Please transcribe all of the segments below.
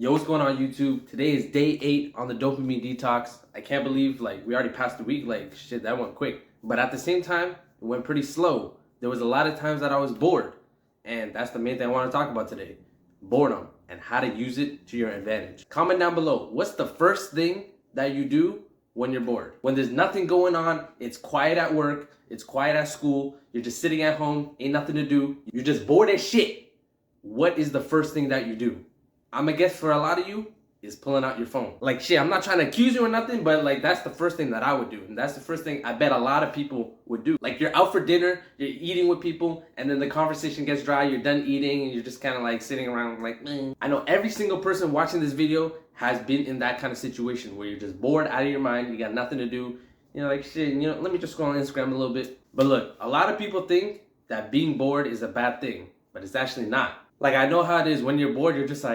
Yo, what's going on YouTube? Today is day 8 on the dopamine detox. I can't believe we already passed the week. Shit, that went quick. But at the same time, it went pretty slow. There was a lot of times that I was bored. And that's the main thing I want to talk about today. Boredom and how to use it to your advantage. Comment down below. What's the first thing that you do when you're bored? When there's nothing going on, it's quiet at work, it's quiet at school, you're just sitting at home, ain't nothing to do, you're just bored as shit. What is the first thing that you do? I'ma guess for a lot of you, is pulling out your phone. Shit, I'm not trying to accuse you or nothing, but that's the first thing that I would do. And that's the first thing I bet a lot of people would do. You're out for dinner, you're eating with people, and then the conversation gets dry, you're done eating, and you're just kind of sitting around meh. I know every single person watching this video has been in that kind of situation where you're just bored out of your mind, you got nothing to do. Shit, let me just scroll on Instagram a little bit. But look, a lot of people think that being bored is a bad thing, but it's actually not. I know how it is when you're bored, you're just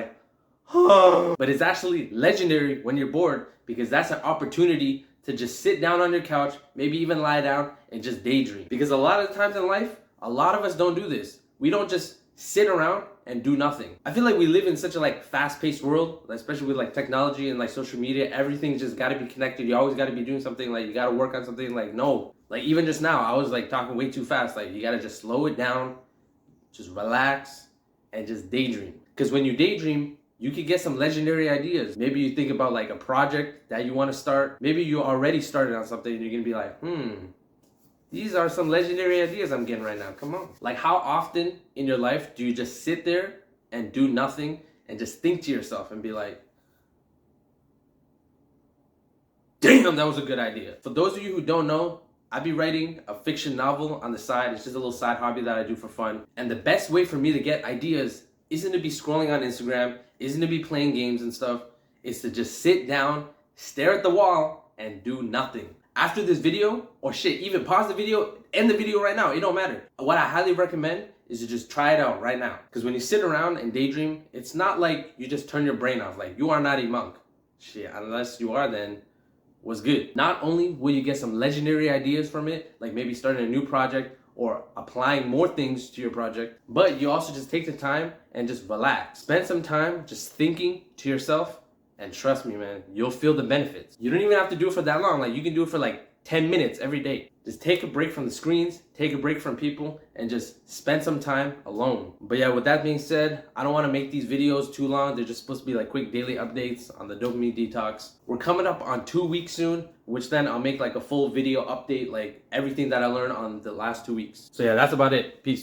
but it's actually legendary when you're bored, because that's an opportunity to just sit down on your couch, maybe even lie down and just daydream. Because a lot of times in life, a lot of us don't do this. We don't just sit around and do nothing. I feel like we live in such a fast-paced world, especially with technology and social media. Everything's just got to be connected. You always got to be doing something. You got to work on something. No, even just now, I was talking way too fast. You got to just slow it down, just relax, and just daydream. Because when you daydream, you could get some legendary ideas. Maybe you think about a project that you want to start. Maybe you already started on something and you're going to be these are some legendary ideas I'm getting right now. Come on. How often in your life do you just sit there and do nothing and just think to yourself and be damn, that was a good idea. For those of you who don't know, I'd be writing a fiction novel on the side. It's just a little side hobby that I do for fun. And the best way for me to get ideas isn't to be scrolling on Instagram, isn't to be playing games and stuff. It's to just sit down, stare at the wall, and do nothing. After this video, or shit, even pause the video, end the video right now, it don't matter. What I highly recommend is to just try it out right now. Because when you sit around and daydream, it's not you just turn your brain off. You are not a monk. Shit, unless you are, then what's good? Not only will you get some legendary ideas from it, maybe starting a new project, or applying more things to your project, but you also just take the time and just relax. Spend some time just thinking to yourself, and trust me, man, you'll feel the benefits. You don't even have to do it for that long. You can do it for 10 minutes every day. Just take a break from the screens, take a break from people, and just spend some time alone. But yeah, with that being said, I don't want to make these videos too long. They're just supposed to be quick daily updates on the dopamine detox. We're coming up on 2 weeks soon, which then I'll make a full video update, everything that I learned on the last 2 weeks. So yeah, that's about it. Peace.